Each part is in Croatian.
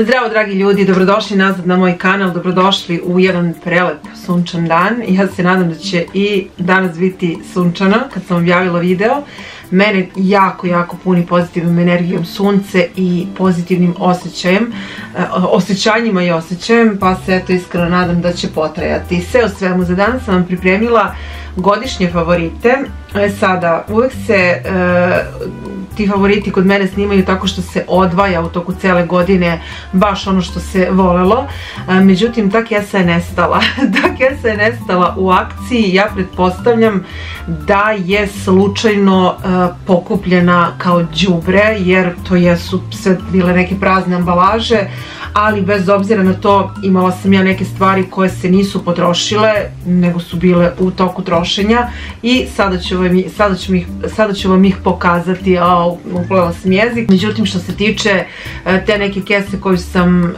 Zdravo dragi ljudi, dobrodošli nazad na moj kanal, dobrodošli u jedan prelep sunčan dan. Ja se nadam da će i danas biti sunčano kad sam objavila video. Mene jako puni pozitivnom energijom sunce i pozitivnim osjećanjima i osjećajem, pa se eto iskreno nadam da će potrajati. Sve u svemu, za danas sam vam pripremila godišnje favorite. Sada, uvek se ti favoriti kod mene snimaju tako što se odvaja u toku cele godine baš ono što se volelo. Međutim, ta kesa je nestala. Ta kesa je nestala u akciji. Ja pretpostavljam da je slučajno pokupljena kao đubre, jer to jesu sve bile neke prazne ambalaže, ali bez obzira na to imala sam ja neke stvari koje se nisu potrošile, nego su bile u toku trošenja i sada ću vam ih pokazati. Uplela sam jezik. Međutim, što se tiče te neke kese koju sam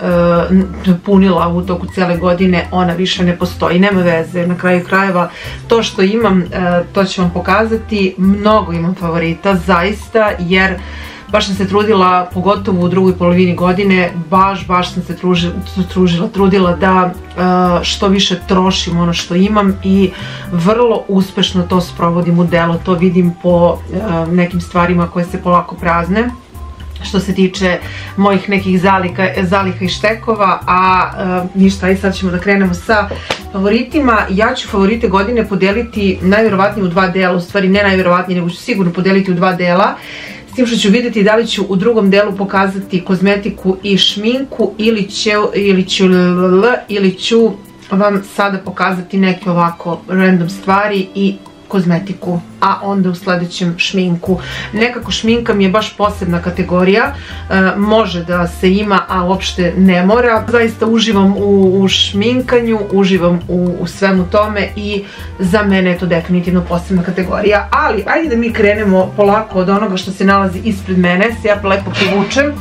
punila u toku cele godine, ona više ne postoji. Nema veze, na kraju krajeva to što imam, to ću vam pokazati. Mnogo imam favorita, zaista, jer baš sam se trudila, pogotovo u drugoj polovini godine, baš sam se trudila da što više trošim ono što imam i vrlo uspešno to sprovodim u delo. To vidim po nekim stvarima koje se polako prazne. Što se tiče mojih nekih zaliha i štekova, a ništa, i sad ćemo da krenemo sa favoritima. Ja ću favorite godine podeliti najvjerovatnije u dva dela, u stvari ne najvjerovatnije, nego ću sigurno podeliti u dva dela. S tim što ću vidjeti da li ću u drugom delu pokazati kozmetiku i šminku ili ću vam sada pokazati neke ovako random stvari i kozmetiku, a onda u sljedećem šminku. Nekako šminka mi je baš posebna kategorija, može da se ima, a uopšte ne mora. Zaista uživam u šminkanju, uživam u svemu tome i za mene je to definitivno posebna kategorija. Ali ajde da mi krenemo polako od onoga što se nalazi ispred mene, se ja lepo privučem.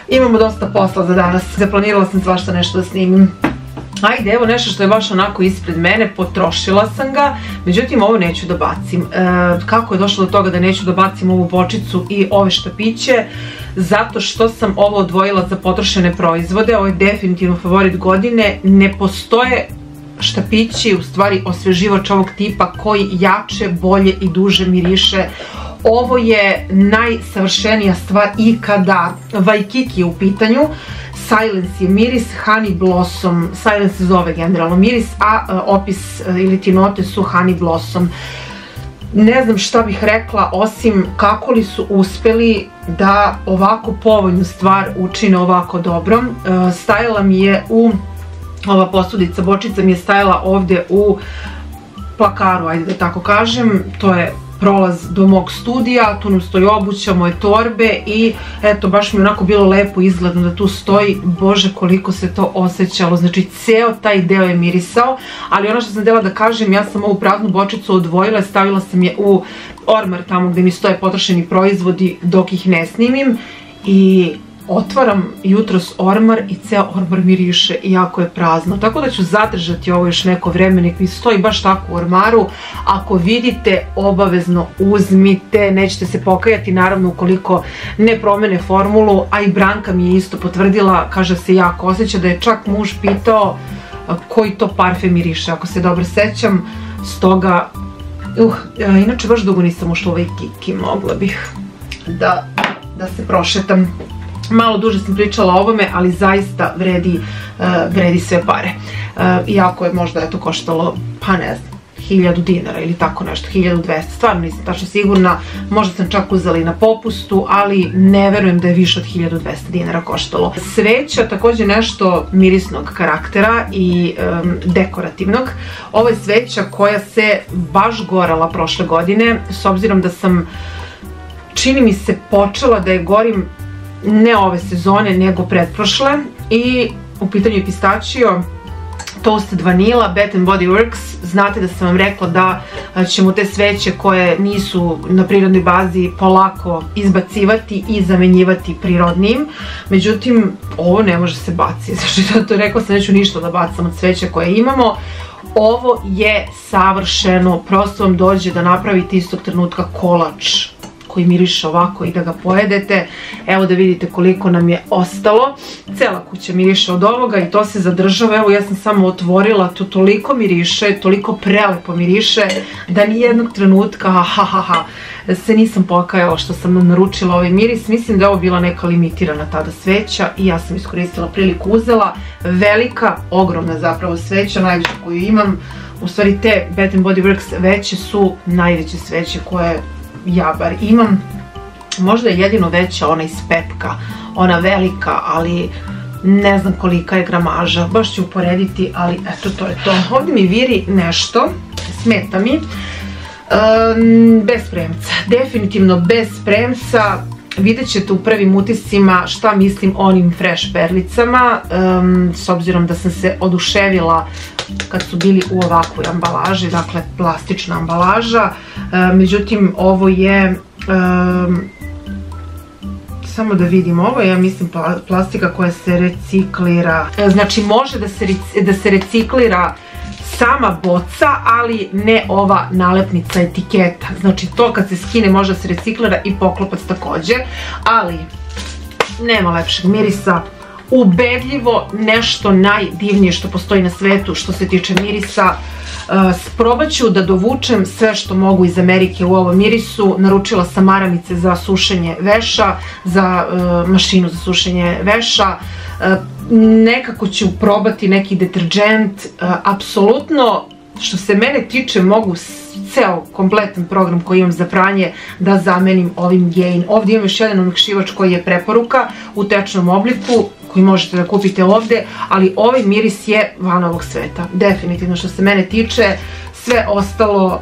Imamo dosta posla za danas, zaplanirala sam svašta nešto da snimim. Ajde, evo nešto što je baš onako ispred mene, potrošila sam ga, međutim ovo neću da bacim. Kako je došlo do toga da neću da bacim ovu bočicu i ove štapiće? Zato što sam ovo odvojila za potrošene proizvode, ovo je definitivno favorit godine. Ne postoje štapići, u stvari osveživač ovog tipa, koji jače, bolje i duže miriše. Ovo je najsavršenija stvar ikada. Waikiki je u pitanju. Silence je miris, Honey Blossom, Silence se zove generalno miris, a opis ili ti note su Honey Blossom. Ne znam šta bih rekla, osim kako li su uspeli da ovako povoljnu stvar učine ovako dobrom. Stajala mi je ova posudica, bočica mi je stajala ovdje u plakaru, ajde da tako kažem. To je prolaz do mog studija, tu nam stoji obuća, moje torbe i eto, baš mi onako bilo lepo izgledno da tu stoji. Bože, koliko se to osjećalo, znači ceo taj deo je mirisao. Ali ono što sam htjela da kažem, ja sam ovu praznu bočicu odvojila, stavila sam je u ormar tamo gdje mi stoje potrošeni proizvodi dok ih ne snimim i otvaram jutros ormar i ceo ormar miriše i jako je prazno. Tako da ću zadržati ovo još neko vreme, nek mi stoji baš tako u ormaru. Ako vidite, obavezno uzmite, nećete se pokajati naravno ukoliko ne promene formulu, a i Branka mi je isto potvrdila, kaže se jako osjeća, da je čak muž pitao koji to parfem miriše, ako se dobro sećam. Stoga, inače baš dugo nisam ušla u Waikiki, mogla bih da se prošetam. Malo duže sam pričala o ovome, ali zaista vredi sve pare. Iako je možda eto koštalo, pa ne znam, 1000 dinara ili tako nešto, 1200, stvarno nisam tačno sigurna. Možda sam čak uzela i na popustu, ali ne verujem da je više od 1200 dinara koštalo. Sveća, također nešto mirisnog karaktera i dekorativnog. Ovo je sveća koja se baš gorala prošle godine, s obzirom da sam, čini mi se, počela da je gorim ne ove sezone, nego pretprošle, i u pitanju je pistačio, Toasted Vanilla, Bath & Body Works. Znate da sam vam rekla da ćemo te sveće koje nisu na prirodnoj bazi polako izbacivati i zamenjivati prirodnim. Međutim, ovo ne može se baciti, zato rekla sam neću ništa da bacam od sveća koje imamo. Ovo je savršeno, prosto vam dođe da napravite istog trenutka kolač koji miriše ovako i da ga pojedete. Evo da vidite koliko nam je ostalo. Cela kuća miriše od ovoga i to se zadržava. Evo ja sam samo otvorila, to toliko miriše, toliko prelepo miriše da ni jednog trenutka se nisam pokajala što sam naručila ovaj miris. Mislim da je ovo bila neka limitirana tada sveća i ja sam iskoristila priliku, uzela velika, ogromna zapravo sveća, najveća koju imam. U stvari te Bath & Body Works veće su najveće sveće koje ja bar imam. Možda je jedino veća ona iz Petka, ona velika, ali ne znam kolika je gramaža, baš ću uporediti, ali eto to je to. Ovdje mi viri nešto, smeta mi, bez premca, definitivno bez premca. Vidjet ćete u prvim utiscima šta mislim o onim fresh perlicama, s obzirom da sam se oduševila kad su bili u ovakvoj ambalaži, dakle plastična ambalaža. Međutim, ovo je, samo da vidim, ovo je, ja mislim, plastika koja se reciklira. Znači može da se reciklira sama boca, ali ne ova nalepnica etiketa. Znači to kad se skine može da se reciklira i poklopac također, ali nema lepšeg mirisa. Ubedljivo nešto najdivnije što postoji na svetu što se tiče mirisa. Probat ću da dovučem sve što mogu iz Amerike u ovom mirisu. Naručila sam maramice za sušenje veša, za mašinu za sušenje veša. Nekako ću probati neki deterđent. Apsolutno, što se mene tiče, mogu ceo kompletan program koji imam za pranje da zamenim ovim Gain. Ovdje imam još jedan omekšivač koji je preporuka u tečnom obliku, koji možete da kupite ovdje, ali ovaj miris je van ovog sveta. Definitivno što se mene tiče, sve ostalo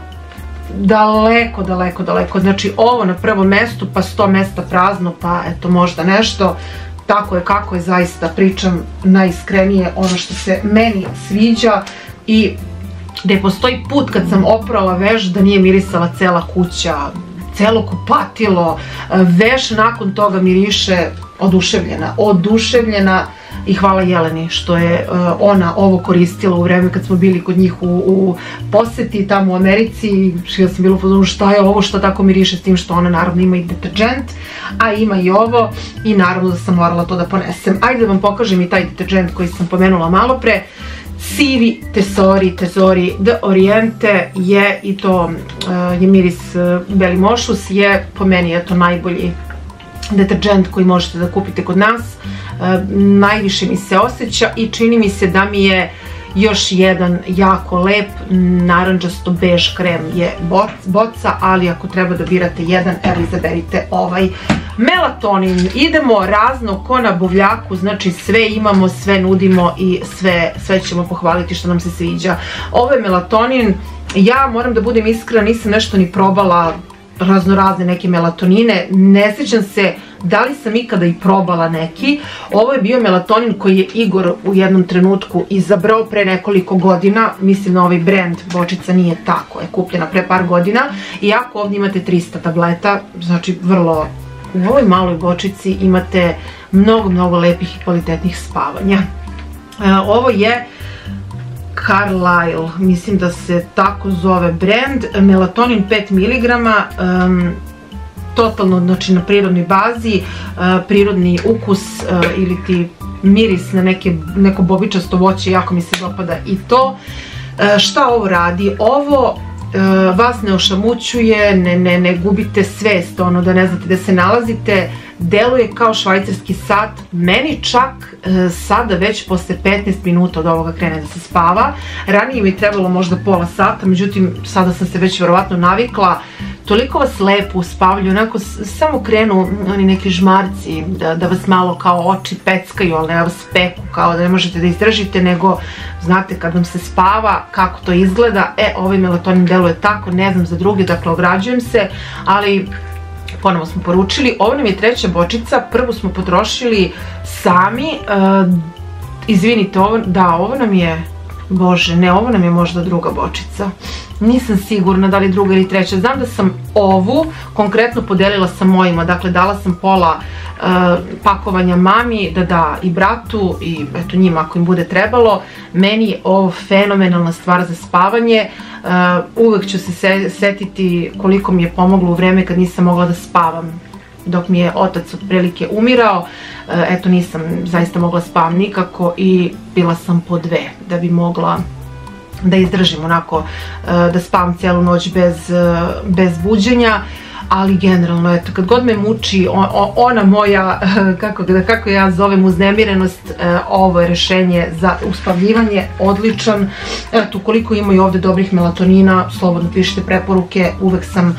daleko, daleko, daleko. Znači ovo na prvom mestu, pa 100 mesta prazno, pa eto možda nešto. Tako je kako je, zaista pričam najiskrenije ono što se meni sviđa i gde postoji put kad sam oprala veš da nije mirisala cela kuća, celo kupatilo, veš nakon toga miriše oduševljena i hvala Jeleni što je ona ovo koristila u vreme kad smo bili kod njih u poseti tamo u Americi. Ja sam bila u fazonu šta je ovo, što tako miriše, s tim što ona naravno ima i deterđent, a ima i ovo i naravno da sam morala to da ponesem. Ajde da vam pokažem i taj deterđent koji sam pomenula malo pre. Sivi Tesori de Oriente je, i to je miris Beli mošus, je po meni eto najbolji deterđent koji možete da kupite kod nas. Najviše mi se osjeća i čini mi se da mi je još jedan jako lep naranđasto bež krem je boca, ali ako treba da birate jedan, evo izaberite ovaj. Melatonin, idemo razno ko na buvljaku, znači sve imamo, sve nudimo i sve ćemo pohvaliti što nam se sviđa. Ovo je melatonin, ja moram da budem iskrena, nisam nešto ni probala raznorazne neke melatonine, ne sjećam se da li sam ikada i probala neki. Ovo je bio melatonin koji je Igor u jednom trenutku izabrao pre nekoliko godina, mislim na ovaj brand, bočica nije tako, je kupljena pre par godina, iako ovdje imate 300 tableta, znači vrlo, u ovoj maloj bočici imate mnogo, mnogo lepih i kvalitetnih spavanja. Ovo je Carlisle, mislim da se tako zove brand, melatonin 5 mg, totalno, znači na prirodnoj bazi, prirodni ukus ili ti miris na neko bobičasto voće, jako mi se dopada i to. Šta ovo radi? Ovo vas ne ošamućuje, ne gubite svest, ono da ne znate gde se nalazite, deluje kao švajcarski sat, meni čak sada već posle 15 minuta od ovoga krene da se spava, ranije mi je trebalo možda pola sata, međutim sada sam se već verovatno navikla, toliko vas lepo uspavlju, onako samo krenu oni neki žmarci da vas malo kao oči peckaju, ali ne vas peku, kao da ne možete da izdržite, nego znate kad vam se spava kako to izgleda, ovaj melatonin deluje tako, ne znam za druge, dakle ograđujem se, ali ponovo smo poručili. Ovo nam je treća bočica, prvu smo potrošili sami, izvinite, ovo nam je, bože, ne, ovo nam je možda druga bočica, nisam sigurna da li druga ili treća, znam da sam ovu konkretno podelila sa mojima, dakle dala sam pola pakovanja mami, da da i bratu i eto njima ako im bude trebalo. Meni je ovo fenomenalna stvar za spavanje. Uvek ću se setiti koliko mi je pomoglo u vreme kad nisam mogla da spavam, dok mi je otac otprilike umirao. Eto, nisam zaista mogla spavam nikako i bila sam po 2 da bi mogla da izdržim onako, da spavam cijelu noć bez buđenja. Ali generalno, eto, kad god me muči ona moja, kako ja zovem, uznemirenost, ovo je rešenje za uspavljivanje, odličan. Eto, ukoliko ima i ovdje dobrih melatonina, slobodno pišite preporuke, uvek sam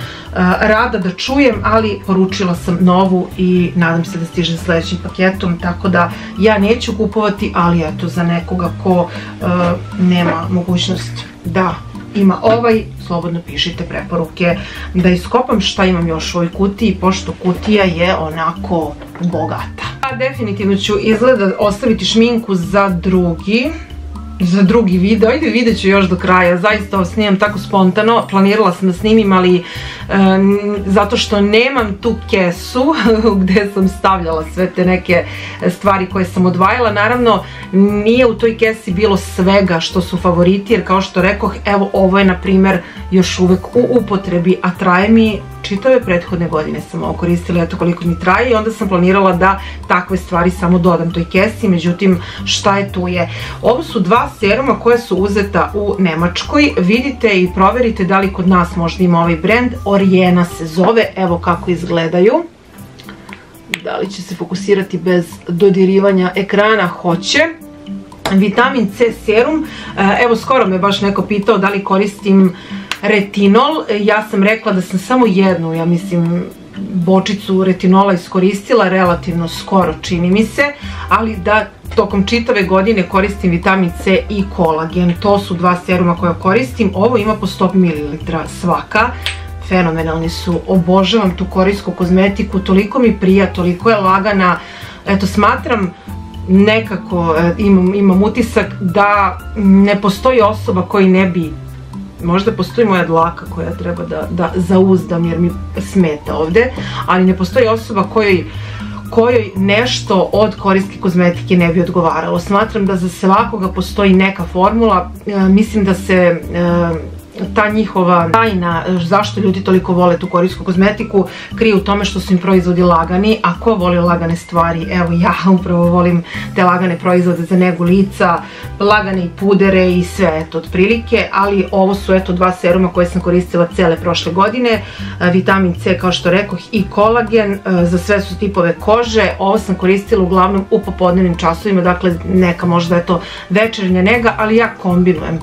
rada da čujem, ali poručila sam novu i nadam se da stiže sa sljedećim paketom, tako da ja neću kupovati, ali eto, za nekoga ko nema mogućnost da ima ovaj, slobodno pišite preporuke da iskopam šta imam još u ovoj kutiji, pošto kutija je onako bogata. Definitivno ću izgleda ostaviti šminku za drugi video, ajde vidjet ću još do kraja, zaista ovo snimam tako spontano, planirala sam da snimim, ali zato što nemam tu kesu gdje sam stavljala sve te neke stvari koje sam odvajala. Naravno, nije u toj kesi bilo svega što su favoriti, jer kao što rekoh, evo ovo je na primjer još uvek u upotrebi, a traje mi čitave prethodne godine sam ovo koristila, eto koliko mi traje, i onda sam planirala da takve stvari samo dodam toj kesi, međutim šta je tu je. Ovo su 2 seruma koja su uzeta u Nemačkoj, vidite i proverite da li kod nas možda ima ovaj brand, Oriena se zove, evo kako izgledaju. Da li će se fokusirati bez dodirivanja ekrana? Hoće. Vitamin C serum, evo skoro me baš neko pitao da li koristim retinol, ja sam rekla da sam samo jednu, ja mislim, bočicu retinola iskoristila, relativno skoro čini mi se, ali da tokom čitave godine koristim vitamin C i kolagen, to su 2 seruma koja koristim. Ovo ima po 100 ml svaka, fenomenalni su, obožavam tu korejsku kozmetiku, toliko mi prija, toliko je lagana, eto smatram, nekako imam utisak da ne postoji osoba koji ne bi, možda postoji moja dlaka koja treba da zauzdam jer mi smeta ovdje, ali ne postoji osoba kojoj nešto od korejske kozmetike ne bi odgovaralo. Smatram da za svakoga postoji neka formula, mislim da se ta njihova tajna zašto ljudi toliko vole tu korejsku kozmetiku krije u tome što su im proizvodi lagani, a ko voli lagane stvari? Evo ja upravo volim te lagane proizvode za negu lica, lagane i pudere i sve, eto, otprilike, ali ovo su eto 2 seruma koje sam koristila cele prošle godine, vitamin C kao što rekoh i kolagen, za sve su tipove kože, ovo sam koristila uglavnom u popodnevnim časovima, dakle neka možda eto večernja nega, ali ja kombinujem.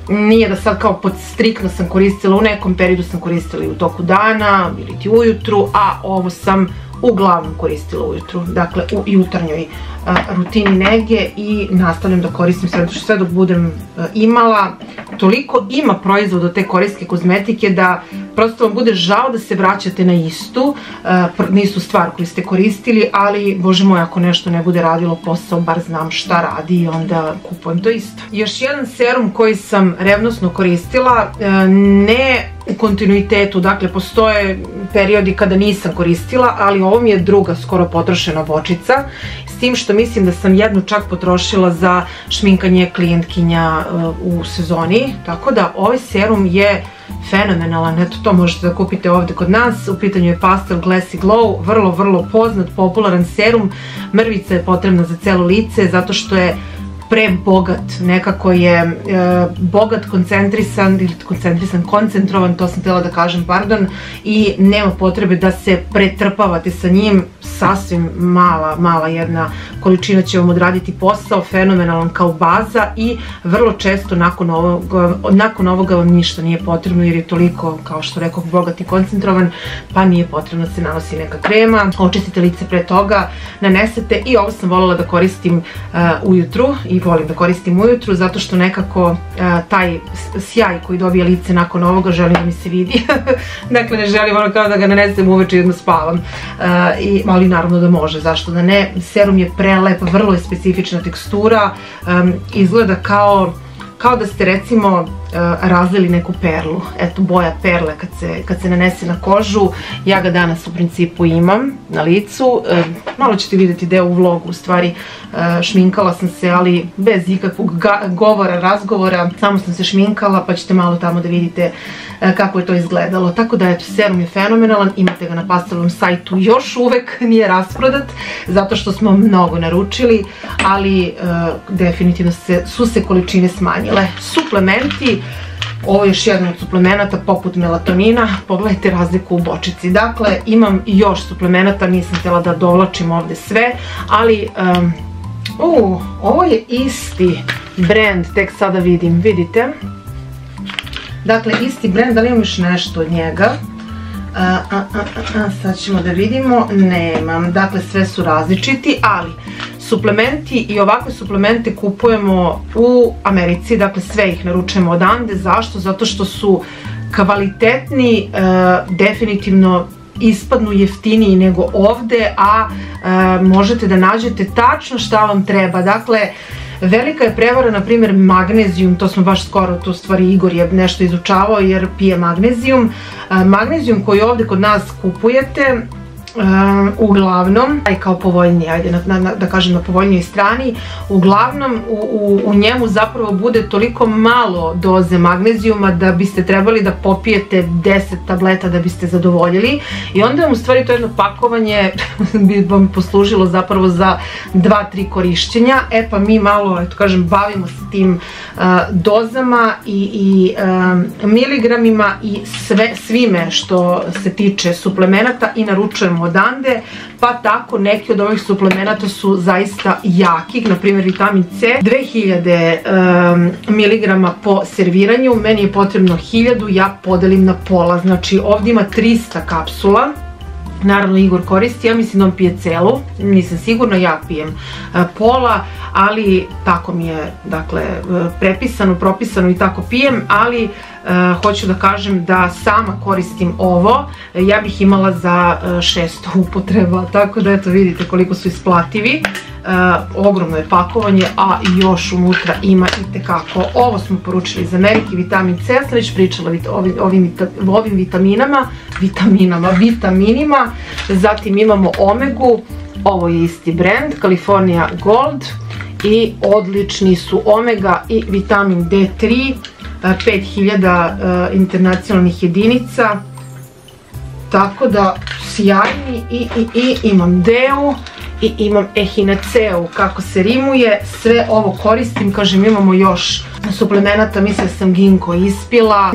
Nije da sad kao pod striktno sam koristila, u nekom periodu sam koristila i u toku dana ili ti ujutru, a ovo sam uglavnom koristila ujutru, dakle u jutarnjoj rutini nege, i nastavljam da koristim sve dok budem imala. Toliko ima proizvod od te korejske kozmetike da prosto vam bude žao da se vraćate na istu stvar koju ste koristili, ali bože moj, ako nešto ne bude radilo posao, bar znam šta radi i onda kupujem to isto. Još jedan serum koji sam revnosno koristila, ne u kontinuitetu, dakle postoje periodi kada nisam koristila, ali ovo mi je druga skoro potrošena bočica, s tim što mislim da sam jednu čak potrošila za šminkanje klijentkinja u sezoni, tako da ovaj serum je fenomenalan, eto to možete da kupite ovdje kod nas, u pitanju je Pastel Glassy Glow, vrlo, vrlo poznat, popularan serum, mrvica je potrebna za celo lice zato što je prebogat, nekako je bogat, koncentrovan, to sam htjela da kažem, pardon, i nema potrebe da se pretrpavate sa njim, sasvim mala jedna količina će vam odraditi posao, fenomenalan kao baza i vrlo često nakon ovoga vam ništa nije potrebno jer je toliko, kao što rekao, bogat i koncentrovan, pa nije potrebno da se nanosi neka krema, očistite lice pre toga, nanesete, i ovo sam voljela da koristim ujutru i volim da koristim ujutru zato što nekako taj sjaj koji dobije lice nakon ovoga želim da mi se vidi. Dakle, ne želim ono kao da ga nanesem uveče i jedno spavam, ali naravno da može, zašto da ne. Serum je prelep, vrlo je specifična tekstura, izgleda kao da ste recimo razlili neku perlu. Eto, boja perle kad se nanese na kožu. Ja ga danas u principu imam na licu. Malo ćete vidjeti da je u vlogu, u stvari šminkala sam se, ali bez ikakvog govora, razgovora. Samo sam se šminkala, pa ćete malo tamo da vidite kako je to izgledalo. Tako da, eto, serum je fenomenalan. Imate ga na Pastelovom sajtu, još uvek nije rasprodat, zato što smo mnogo naručili, ali definitivno su se količine smanjile. Suplementi, ovo je još jedan od suplemenata poput melatonina, pogledajte razliku u bočici. Dakle, imam još suplemenata, nisam htjela da dovlačim ovde sve, ali ovo je isti brand, tek sada vidim, vidite. Dakle, isti brand, da li imam još nešto od njega? Sad ćemo da vidimo, nemam, dakle sve su različiti, ali suplementi i ovakve suplemente kupujemo u Americi, dakle sve ih naručujemo odande. Zašto? Zato što su kvalitetni, definitivno ispadnu jeftiniji nego ovde, a možete da nađete tačno šta vam treba. Dakle, velika je prevara, na primjer, magnezijum, to smo baš skoro, to u stvari Igor je nešto izučavao jer pije magnezijum. Magnezijum koji ovdje kod nas kupujete, uglavnom, aj kao povoljniji, ajde da kažem na povoljnijoj strani, uglavnom u njemu zapravo bude toliko malo doze magnezijuma da biste trebali da popijete 10 tableta da biste zadovoljili, i onda vam u stvari to jedno pakovanje bi vam poslužilo zapravo za 2-3 korišćenja. E pa mi malo, eto kažem, bavimo se tim dozama i miligramima i svime što se tiče suplemenata i naručujemo odande, pa tako neki od ovih suplemenata su zaista jaki, na primjer vitamin C, 2000 mg po serviranju, meni je potrebno 1000, ja podelim na pola, znači ovdje ima 300 kapsula. Naravno, Igor koristi, ja mislim da on pije celu, nisam sigurna, ja pijem pola, ali tako mi je, dakle, prepisano, propisano i tako pijem, ali hoću da kažem da sama koristim ovo, ja bih imala za 600 upotreba, tako da eto vidite koliko su isplativi. Ogromno je pakovanje, a još unutra ima itekako. Ovo smo poručili iz Amerike, vitamin C, ja sam već pričala o ovim vitaminima. Zatim imamo omegu, ovo je isti brand, California Gold, i odlični su omega i vitamin D3, 5000 internacionalnih jedinica, tako da sjajni. I imam Deu i imam Echinaceu, kako se rimuje, sve ovo koristim. Kažem, imamo još suplemenata, mislim da sam Ginkgo ispila,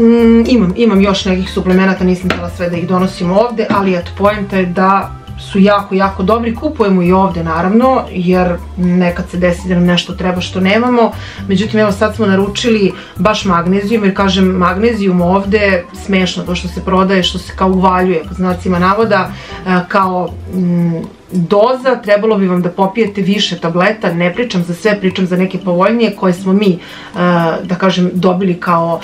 imam još nekih suplemenata, nisam htjela sve da ih donosim ovde, ali eto, poenta je da su jako, jako dobri. Kupujemo i ovde, naravno, jer nekad se desi da nam nešto treba što nemamo. Međutim, evo sad smo naručili baš magnezijum, jer kažem, magnezijum ovde, smešno to što se prodaje, što se kao uvaljuje, po znacima navoda, kao doza, trebalo bi vam da popijete više tableta. Ne pričam za sve, pričam za neke povoljnije koje smo mi, da kažem, dobili kao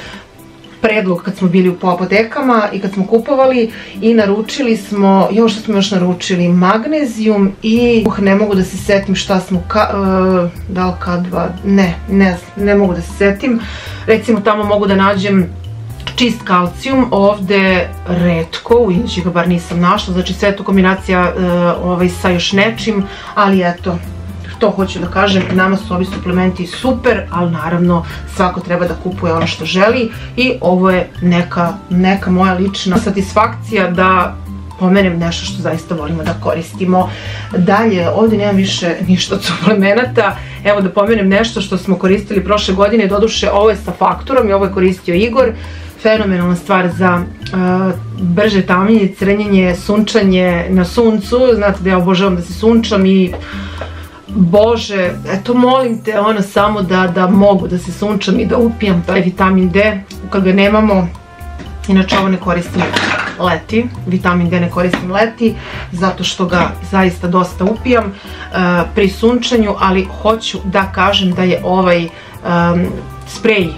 predlog kad smo bili u apotekama i kad smo kupovali, i naručili smo, što smo još naručili, magnezijum i ne mogu da se setim šta smo, da li K2, ne mogu da se setim. Recimo tamo mogu da nađem čist kalcijum, ovde retko, u Inđi ga bar nisam našla, znači sve je to kombinacija sa još nečim, ali eto, to hoću da kažem, nama su ovi suplementi super, ali naravno svako treba da kupuje ono što želi, i ovo je neka moja lična satisfakcija da pomenem nešto što zaista volimo da koristimo. Dalje, ovdje nemam više ništa od suplemenata. Evo da pomenem nešto što smo koristili prošle godine, doduše ovo je sa faktorom i ovo je koristio Igor. Fenomenalna stvar za brže tamnjenje, crnjenje, sunčanje na suncu. Znate da ja obožavam da se sunčam i Bože, eto molim te ono samo da mogu da se sunčam i da upijam taj vitamin D kad ga nemamo. Inače ovo ne koristim leti, vitamin D ne koristim leti zato što ga zaista dosta upijam pri sunčanju, ali hoću da kažem da je ovaj sprej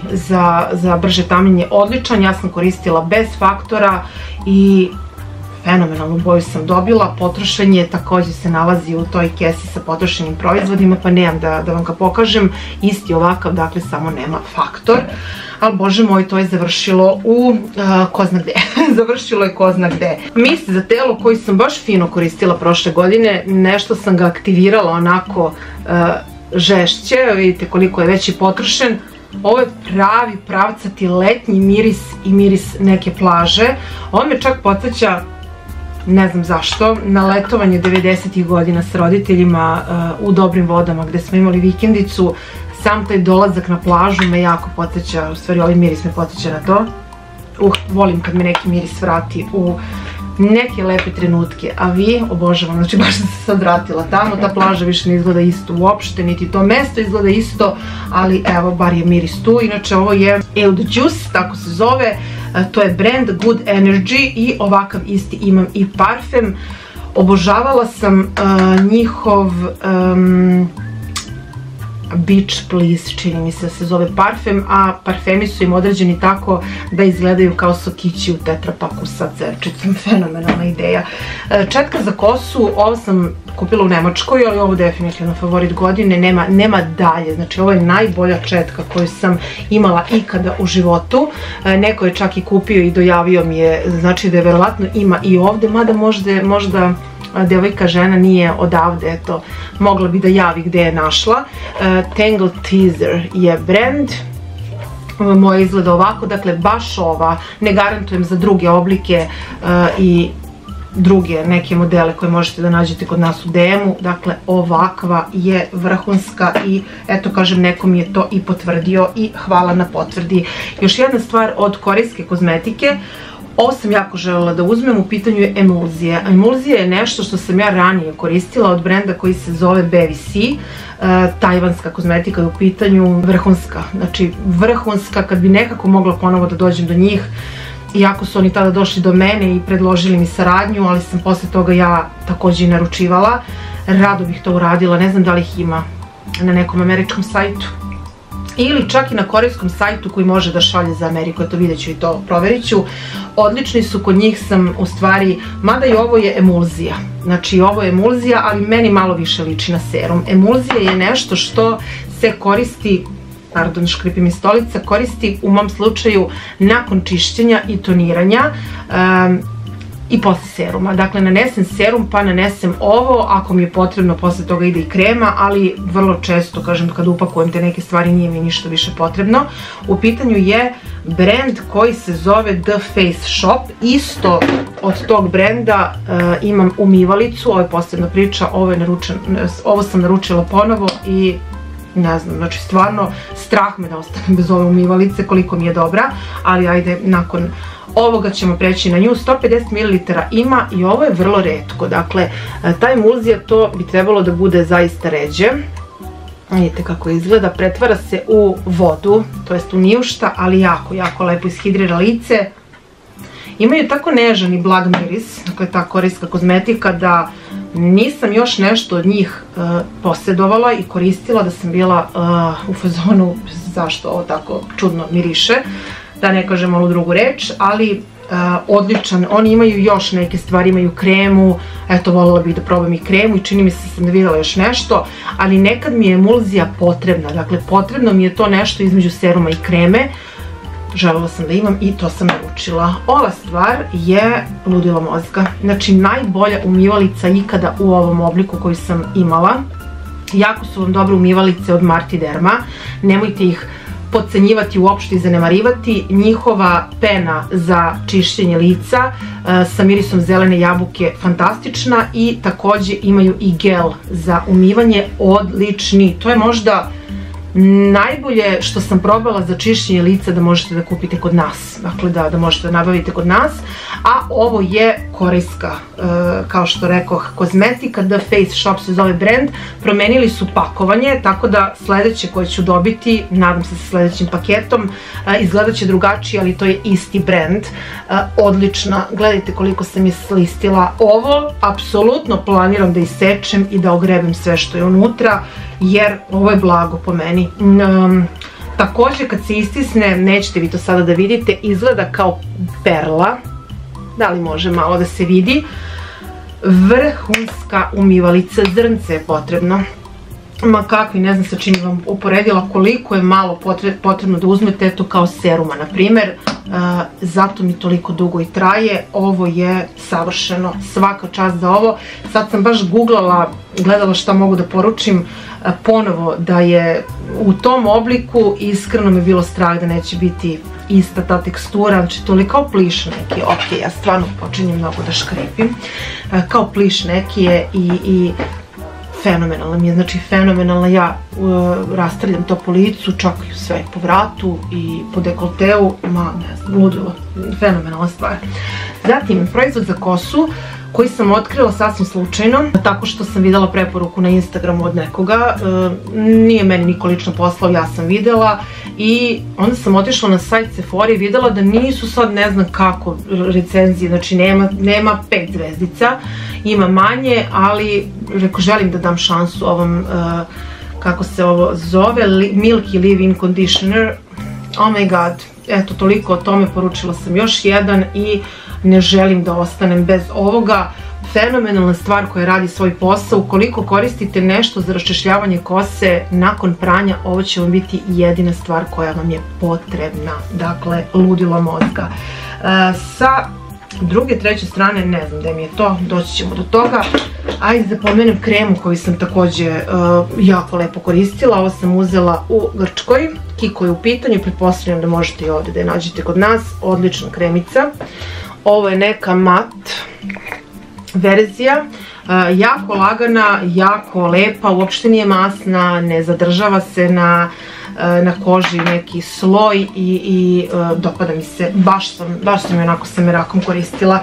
za brže tamnjenje odličan. Ja sam koristila bez faktora i fenomenalnu boju sam dobila. Potrošenje također se nalazi u toj kesi sa potrošenim proizvodima, pa nemam da vam ga pokažem. Isti ovakav, dakle samo nema faktor. ali bože moj, to je završilo u ko zna gde. Završilo je ko zna gde. Mist za telo koji sam baš fino koristila prošle godine, nešto sam ga aktivirala onako žešće, vidite koliko je već i potrošen. Ovo je pravi pravcati letnji miris i miris neke plaže. Ovo me čak podsjeća, ne znam zašto, na letovanje 90-ih godina s roditeljima u Dobrim vodama gde smo imali vikendicu. Sam taj dolazak na plažu me jako podsjeća, u stvari ovaj miris me podsjeća na to. Volim kad me neki miris vrati u neke lepe trenutke, a vi, obožavam, znači baš sam se sad vratila tamo, ta plaža više ne izgleda isto uopšte, niti to mesto izgleda isto, ali evo, bar je miris tu. Inače, ovo je Eau de Juice, tako se zove, to je brand Good Energy i ovakav isti imam i parfem. Obožavala sam njihov Beach Please, čini mi se da se zove parfem, a parfemi su im određeni tako da izgledaju kao sokići u tetrapaku sa cerčicom. Fenomenalna ideja. Četka za kosu, ovo sam kupila u Nemačkoj, ali ovo je definitivno favorit godine, nema dalje. Znači ovo je najbolja četka koju sam imala ikada u životu. Neko je čak i kupio i dojavio mi je, znači da je verovatno ima i ovde, mada možda devojka žena nije odavde, eto, mogla bi da javi gde je našla. Tangle Teaser je brand. Moja izgleda ovako, dakle baš ova, ne garantujem za druge oblike i druge neke modele koje možete da nađete kod nas u DM-u, dakle ovakva je vrhunska i eto kažem, neko mi je to i potvrdio i hvala na potvrdi. Još jedna stvar od korejske kozmetike, ovo sam jako želela da uzmem, u pitanju je emulzija. Emulzija je nešto što sam ja ranije koristila od brenda koji se zove BVC, tajvanska kozmetika je u pitanju, vrhunska, znači vrhunska, kad bi nekako mogla ponovo da dođem do njih, iako su oni tada došli do mene i predložili mi saradnju, ali sam posle toga ja također i naručivala, rado bih to uradila, ne znam da li ih ima na nekom američkom sajtu ili čak i na korejskom sajtu koji može da šalje za Ameriku, eto vidjet ću i to, proverit ću. Odlični su, kod njih sam u stvari, mada i ovo je emulzija, znači ovo je emulzija, ali meni malo više liči na serum. Emulzija je nešto što se koristi, pardon, škripi mi stolica, koristi u mom slučaju nakon čišćenja i toniranja i posle seruma. Dakle, nanesem serum pa nanesem ovo, ako mi je potrebno posle toga ide i krema, ali vrlo često, kažem, kad upakujem te neke stvari nije mi ništa više potrebno. U pitanju je brand koji se zove The Face Shop, isto od tog brenda imam umivalicu, ovo je posebna priča, ovo sam naručila ponovo i ne znam, znači stvarno strah me da ostanem bez ove umivalice, koliko mi je dobra, ali ajde, nakon ovoga ćemo preći na nju. 150 ml ima i ovo je vrlo retko, dakle ta emulzija, to bi trebalo da bude zaista ređe. Vidite kako izgleda, pretvara se u vodu, to jest u nijušta, ali jako, jako lepo ishidrira lice. Imaju tako nežan i blag miris, dakle ta korejska kozmetika, da nisam još nešto od njih posjedovala i koristila, da sam bila u fazonu zašto ovo tako čudno miriše, da ne kažem malu drugu reč, ali odličan. Oni imaju još neke stvari, imaju kremu, eto voljela bih da probam i kremu i čini mi se da sam vidjela još nešto, ali nekad mi je emulzija potrebna, dakle potrebno mi je to nešto između seruma i kreme, želela sam da imam i to sam naručila. Ova stvar je ludilo mozga, znači najbolja umivalica ikada u ovom obliku koju sam imala. Jako su vam dobre umivalice od Marti Derma, nemojte ih podcenjivati, uopšte i zanemarivati. Njihova pena za čišćenje lica sa mirisom zelene jabuke fantastična i također imaju i gel za umivanje, odlični. To je možda najbolje što sam probala za čišćenje lica da možete da kupite kod nas, dakle da možete da nabavite kod nas, a ovo je korejska, kao što rekoh, kozmetika, The Face Shop se zove brand, promenili su pakovanje, tako da sledeće koje ću dobiti, nadam se sa sledećim paketom, izgledat će drugačije, ali to je isti brand, odlična, gledajte koliko sam je slistila. Ovo apsolutno planiram da isečem i da ogrebem sve što je unutra, jer ovo je blago po meni. Također kad se istisne, nećete vi to sada da vidite, izgleda kao perla, da li može malo da se vidi, vrhunska umivalica, zrnce je potrebno, ma kakvi, ne znam sa čim vam uporedila koliko je malo potrebno da uzmete, eto kao seruma na primjer, zato mi toliko dugo i traje. Ovo je savršeno, svaka čast za ovo. Sad sam baš googlala, gledala šta mogu da poručim ponovo da je u tom obliku, iskreno mi je bilo strah da neće biti ista ta tekstura, znači to li kao pliš neki, ok, ja stvarno počinjem mnogo da škripim, kao pliš neki je i fenomenalna mi je, znači fenomenalna, ja rastrljam to po licu, čak i sve po vratu i po dekolteu, ma ne znam, ludilo, fenomenalna stvar. Zatim, proizvod za kosu koji sam otkrila sasvim slučajno, tako što sam videla preporuku na Instagramu od nekoga, nije meni niko lično poslao, ja sam videla i onda sam otišla na sajt Sephora i videla da nisu sad ne znam kako recenzije, znači nema 5 zvezdica, ima manje, ali reko želim da dam šansu ovom, kako se ovo zove, Milky Leave-In Conditioner, oh my god, eto toliko o tome, poručila sam još jedan i ne želim da ostanem bez ovoga. Fenomenalna stvar koja radi svoj posao. Ukoliko koristite nešto za raščešljavanje kose nakon pranja, ovo će vam biti jedina stvar koja vam je potrebna. Dakle, ludilo mozga. Sa druge, treće strane, ne znam da mi je to, doći ćemo do toga. Ajde da pomenem kremu koju sam također jako lepo koristila. Ovo sam uzela u Grčkoj. Kiko je u pitanju, pretpostavljam da možete i ovdje da je nađete kod nas. Odlična kremica. Ovo je neka mat verzija, jako lagana, jako lepa, uopšte nije masna, ne zadržava se na koži neki sloj i dopada mi se, baš sam je onako sa merakom koristila.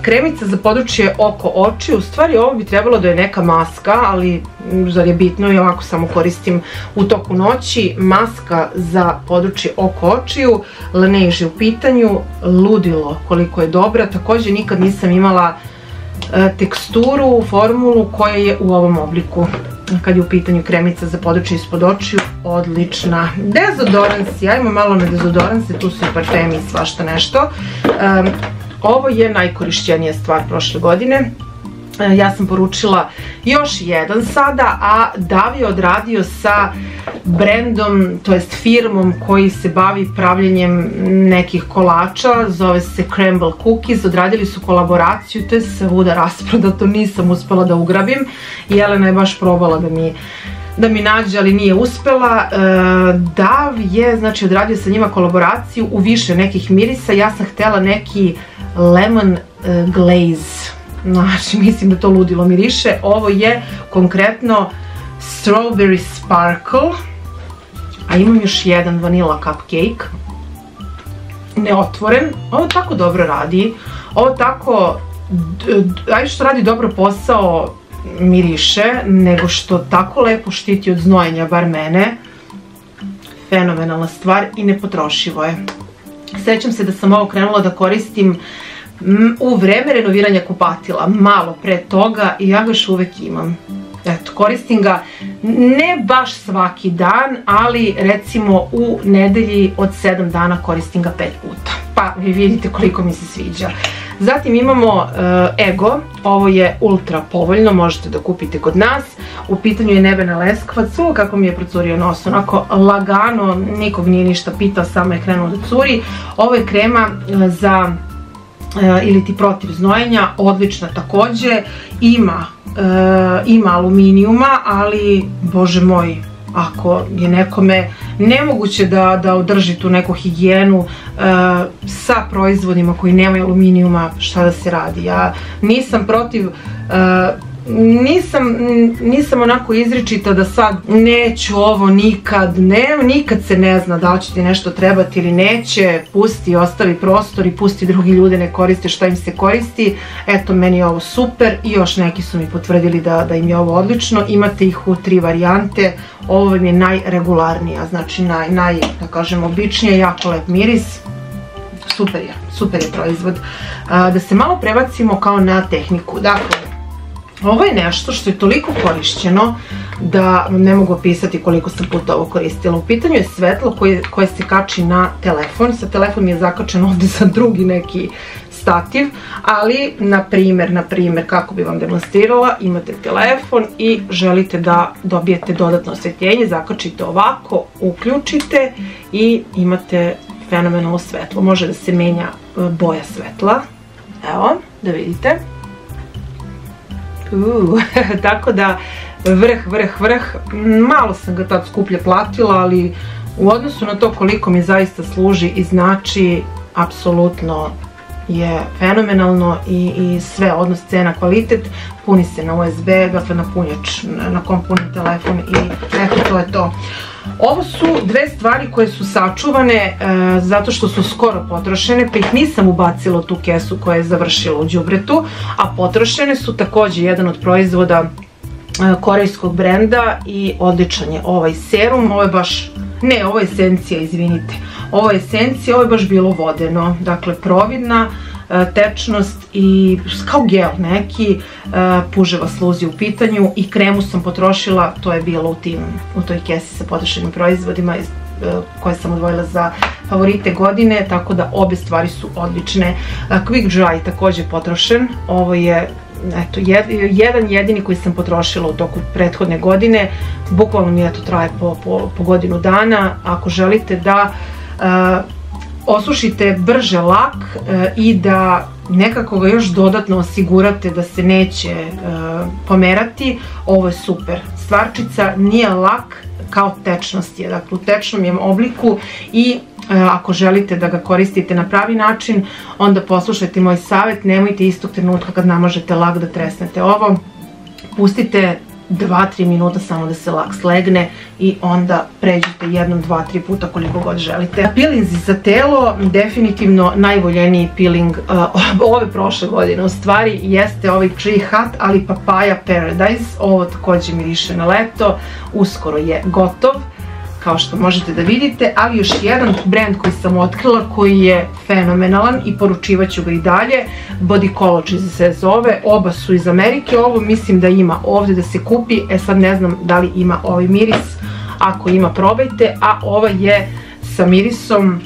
Kremica za područje oko oči, u stvari ovo bi trebalo da je neka maska, ali zar je bitno i ovako samo koristim u toku noći. Maska za područje oko očiju, Laneige u pitanju, ludilo koliko je dobra, također nikad nisam imala teksturu, formulu koja je u ovom obliku. Kad je u pitanju kremica za područje ispod očiju, odlična. Dezodoransi, ajmo malo na dezodoranse, tu su i parfemi i svašta nešto. Ovo je najkorišćenija stvar prošle godine. Ja sam poručila još jedan sada, a Dav je odradio sa brendom, to jest firmom koji se bavi pravljenjem nekih kolača, zove se Crumble Cookies, odradili su kolaboraciju, to je svuda rasprodato, nisam uspela da ugrabim. Jelena je baš probala da mi nađe, ali nije uspela. Dav je, znači, odradio sa njima kolaboraciju u više nekih mirisa, ja sam htjela neki lemon glaze. Znači, mislim da to ludilo miriše. Ovo je konkretno Strawberry Sparkle, a imam još jedan Vanilla Cupcake, neotvoren. Ovo tako dobro radi, ovo tako, ajde što radi dobro posao, miriše, nego što tako lepo štiti od znojenja, bar mene. Fenomenalna stvar i nepotrošivo je. Sećam se da sam ovo krenula da koristim u vreme renoviranja kupatila, malo pre toga, i ja ga još uvek imam. Eto, koristim ga ne baš svaki dan, ali recimo u nedelji od 7 dana koristim ga 5 puta. Pa vi vidite koliko mi se sviđa. Zatim imamo Ego, ovo je ultra povoljno, možete da kupite kod nas. U pitanju je Nebena Leskvac, kako mi je procurio nos, onako lagano, nikog nije ništa pitao, samo je krenuo da curi. Ovo je krema za ili ti protiv znojenja, odlična također, ima aluminijuma, ali bože moj, ako je nekome nemoguće da održi tu neku higijenu sa proizvodima koji nemaju aluminijuma, šta da se radi. Ja nisam protiv, nisam onako izričita da sad neću ovo nikad, nikad se ne zna da li će ti nešto trebati ili neće, pusti, ostavi prostor i pusti drugi ljude ne koriste šta im se koristi. Eto, meni je ovo super i još neki su mi potvrdili da im je ovo odlično. Imate ih u 3 varijante, ovo im je najregularnija, znači da kažem, običnija, jako lep miris. Super je proizvod. Da se malo prebacimo kao na tehniku. Dakle, ovo je nešto što je toliko korišćeno da vam ne mogu opisati koliko sam puta ovo koristila. U pitanju je svetlo koje se kači na telefon. Sa telefon mi je zakačen ovdje za drugi neki stativ, ali na primjer kako bi vam demonstrirala, imate telefon i želite da dobijete dodatno osvetljenje, zakačite ovako, uključite i imate fenomenalno svetlo. Može da se menja boja svetla, evo da vidite. Tako da vrh, malo sam ga tad skuplje platila, ali u odnosu na to koliko mi zaista služi i znači, apsolutno je fenomenalno i sve, odnos cena kvalitet, puni se na USB, dakle na punjač na kom punim telefon i eto, to je to. Ovo su dve stvari koje su sačuvane zato što su skoro potrošene, pa ih nisam ubacila u tu kesu koja je završila u đubretu, a potrošene su također jedan od proizvoda korejskog brenda i odličan je ovaj serum. Ovo je baš, ne, ovo je esencija, izvinite, ovo je esencija, ovo je baš bilo vodeno, dakle providna tečnost i kao gel neki, puževa sluzi u pitanju i kremu sam potrošila, to je bilo u toj kesi sa potrošenim proizvodima koje sam odvojila za favorite godine, tako da obe stvari su odlične. Quick Dry također potrošen, ovo je eto, jedan jedini koji sam potrošila u toku prethodne godine, bukvalno mi eto traje po godinu dana. Ako želite da osušite brže lak i da nekako ga još dodatno osigurate da se neće pomerati, ovo je super. Stvarčica nije lak kao tečnost je, dakle u tečnom je obliku i ako želite da ga koristite na pravi način, onda poslušajte moj savjet, nemojte istog trenutka kad namažete lak da tresnete ovo, pustite 2-3 minuta samo da se lak slegne i onda pređite jednom, 2-3 puta koliko god želite. Peelinzi za telo, definitivno najvoljeniji peeling ove prošle godine u stvari jeste ovaj Tree Hut, ali Papaya Paradise, ovo također miriše na leto, uskoro je gotov, kao što možete da vidite, ali još jedan brand koji sam otkrila koji je fenomenalan i poručivat ću ga i dalje, Bodycology se zove, oba su iz Amerike, ovo mislim da ima ovdje da se kupi, sad ne znam da li ima ovaj miris, ako ima probajte, a ova je sa mirisom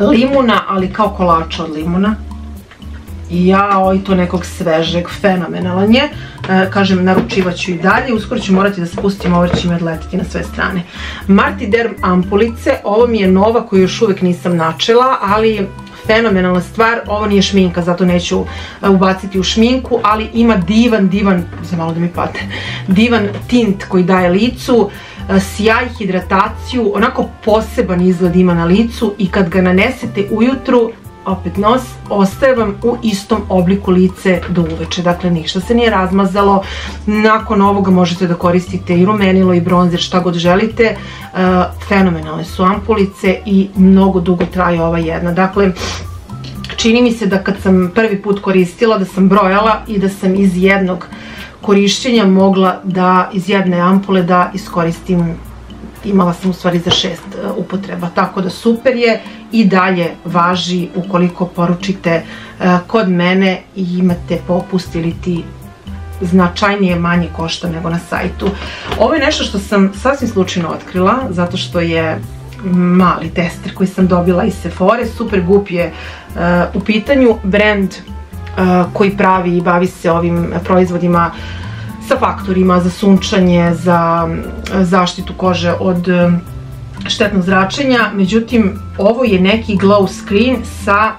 limuna, ali kao kolača od limuna. Jao, i to nekog svežeg, fenomenalan je, kažem, naručivat ću i dalje, uskoro ću morati da spustim, ovo će mi odletiti na sve strane. Martiderm ampulice, ovo mi je nova koju još uvijek nisam načela, ali fenomenalna stvar, ovo nije šminka, zato neću ubaciti u šminku, ali ima divan, za malo da mi padne, divan tint koji daje licu, sjaj, hidrataciju, onako poseban izgled ima na licu i kad ga nanesete ujutru, opet nos, ostaje vam u istom obliku lice do uveče, dakle ništa se nije razmazalo. Nakon ovoga možete da koristite i rumenilo i bronzer, šta god želite. Fenomenalne su ampulice i mnogo dugo traje ova jedna. Dakle, čini mi se da kad sam prvi put koristila, da sam brojala i da sam iz jednog korišćenja mogla da iz jedne ampule da iskoristim, imala sam u stvari za 6 upotreba, tako da super je i dalje važi ukoliko poručite kod mene i imate popust ili ti značajnije manje košta nego na sajtu. Ovo je nešto što sam sasvim slučajno otkrila, zato što je mali tester koji sam dobila iz Sephore, Supergoop je u pitanju, brand koji pravi i bavi se ovim proizvodima sa faktorima za sunčanje, za zaštitu kože od štetnog zračenja, međutim ovo je neki glow screen sa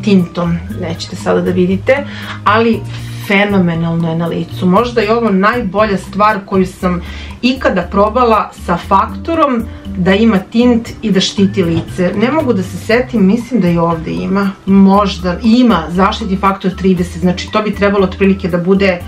tintom, nećete sada da vidite, ali fenomenalno je na licu. Možda je ovo najbolja stvar koju sam ikada probala sa faktorom da ima tint i da štiti lice. Ne mogu da se setim, mislim da i ovdje ima, možda ima zaštitni faktor 30, znači to bi trebalo otprilike da bude,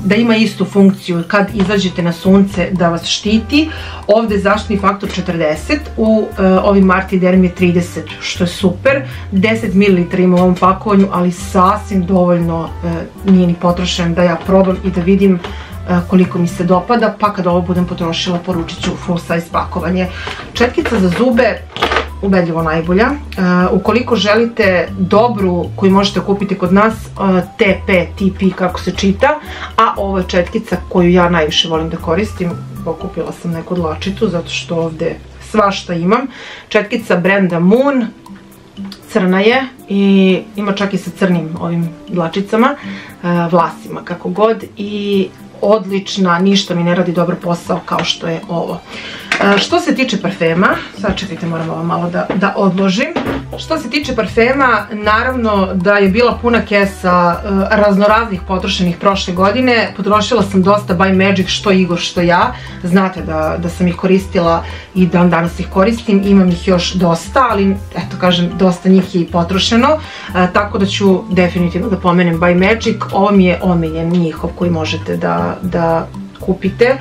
da ima istu funkciju kad izađete na sunce da vas štiti. Ovdje je zaštitni faktor 40, u ovim Martiderm je 30, što je super. 10 ml ima u ovom pakovanju, ali sasvim dovoljno, nije ni potrošen da ja probam i da vidim koliko mi se dopada, pa kad ovo budem potrošila poručit ću full size pakovanje. Četkica za zube, ubedljivo najbolja. Ukoliko želite dobru koju možete kupiti kod nas, TP kako se čita, a ovo je četkica koju ja najviše volim da koristim, pokupila sam neku dlačicu zato što ovdje svašta imam. Četkica brenda Moon, crna je i ima čak i sa crnim ovim dlačicama, vlasima kako god, i odlična, ništa mi ne radi dobar posao kao što je ovo. Što se tiče parfema, sad čekajte, moram ovo malo da odložim. Što se tiče parfema, naravno da je bila puna kesa raznoraznih potrošenih prošle godine. Potrošila sam dosta By Magic, što Igor, što ja. Znate da sam ih koristila i dan danas ih koristim. Imam ih još dosta, ali eto kažem, dosta njih je i potrošeno. Tako da ću definitivno da pomenem By Magic. Ovo mi je omiljen njihov koji možete da kupite.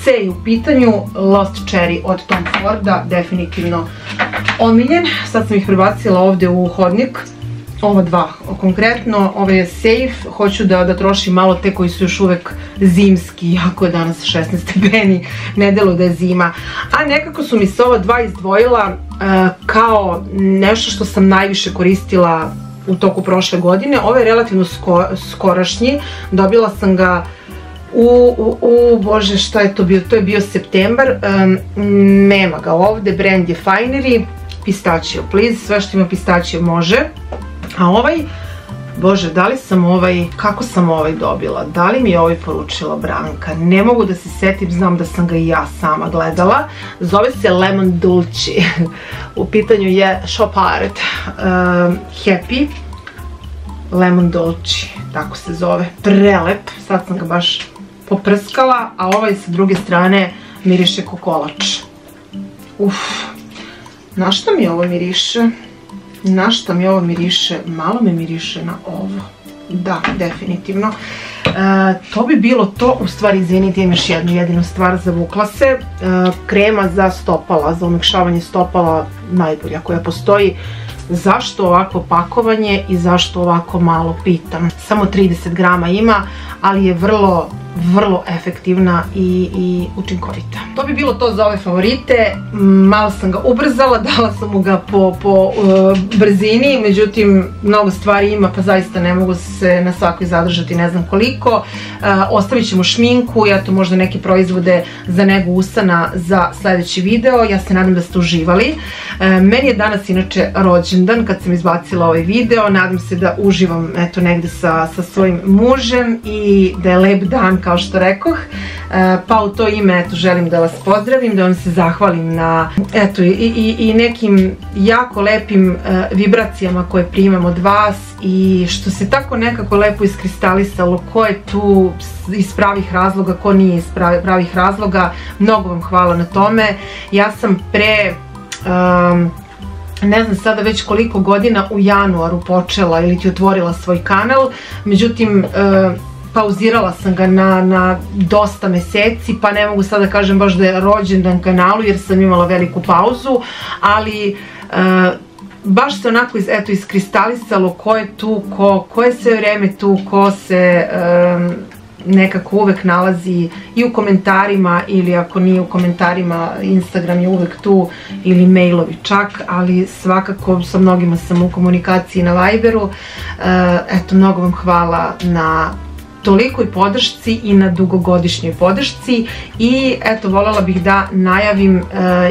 C je u pitanju, Lost Cherry od Tom Forda, definitivno omiljen. Sad sam ih prebacila ovdje u hodnik, ova dva konkretno. Ovo je Safe, hoću da trošim malo te koji su još uvek zimski, jako je danas 16 stepeni, ne delo da je zima. A nekako su mi se ova dva izdvojila kao nešto što sam najviše koristila u toku prošle godine. Ovo je relativno skorašnji, dobila sam ga bože, šta je to bio? To je bio septembar, nema ga ovde, brand je Finery, Pistachio Please, sve što ima pistachio može. A ovaj, bože, da li sam ovaj, kako sam ovaj dobila? Da li mi je ovaj poručila Branka? Ne mogu da se setim, znam da sam ga i ja sama gledala. Zove se Lemon Dulci, u pitanju je Shop Art Happy Lemon Dulci, tako se zove, prelep, sad sam ga baš poprskala, a ovaj sa druge strane miriše ko kolač. Na šta mi ovo miriše? Na šta mi ovo miriše? Malo me miriše na ovo. Da, definitivno. To bi bilo to. U stvari, izvinite, imam još jednu jedinu stvar, zavukla se. Krema za stopala, za omekšavanje stopala, najbolja koja postoji. Zašto ovako pakovanje i zašto ovako malo, pitam. Samo 30 grama ima, ali je vrlo efektivna i učinkovita. To bi bilo to za ove favorite. Malo sam ga ubrzala, dala sam mu ga po brzini, međutim mnogo stvari ima pa zaista ne mogu se na svakoj zadržati ne znam koliko. Ostavit ćemo šminku i eto možda neke proizvode za negu usana za sledeći video. Ja se nadam da ste uživali. Meni je danas inače rođendan kad sam izbacila ovaj video. Nadam se da uživam eto negde sa svojim mužem i da je lep dan kao što rekoh. Pa u to ime eto želim da vas pozdravim, da vam se zahvalim na eto i nekim jako lepim vibracijama koje primam od vas i što se tako nekako lepo iskristalisalo, ko je tu iz pravih razloga, ko nije iz pravih razloga. Mnogo vam hvala na tome. Ja sam pre ne znam sada već koliko godina u januaru počela ili ti otvorila svoj kanal, međutim pauzirala sam ga na dosta meseci, pa ne mogu sada da kažem baš da je rođendan kanalu jer sam imala veliku pauzu, ali baš se onako iskristalisalo ko je tu, ko je sve vreme tu, ko se nekako uvek nalazi i u komentarima ili ako nije u komentarima Instagram je uvek tu ili mailovi čak, ali svakako sa mnogima sam u komunikaciji na Viberu. Eto, mnogo vam hvala na tolikoj podršci i na dugogodišnjoj podršci i eto voljela bih da najavim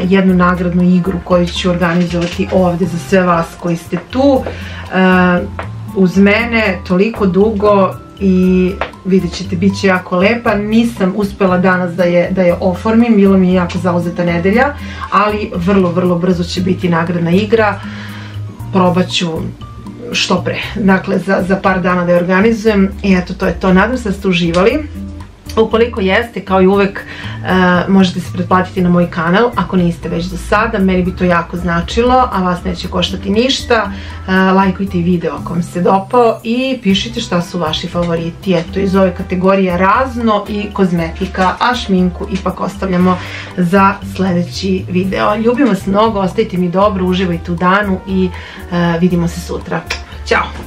jednu nagradnu igru koju ću organizovati ovde za sve vas koji ste tu uz mene toliko dugo i vidjet ćete, bit će jako lepa. Nisam uspela danas da je oformim, bilo mi je jako zauzeta nedelja, ali vrlo brzo će biti nagradna igra. Probat ću što pre, dakle za par dana da je organizujem i eto to je to. Nadam se da ste uživali. Ukoliko jeste, kao i uvek, možete se pretplatiti na moj kanal, ako niste već do sada, meni bi to jako značilo, a vas neće koštati ništa. Lajkujte i video ako vam se dopao i pišite šta su vaši favoriti, eto iz ove kategorije razno i kozmetika, a šminku ipak ostavljamo za sledeći video. Ljubim vas mnogo, ostavite mi dobro, uživajte u danu i vidimo se sutra. Ćao!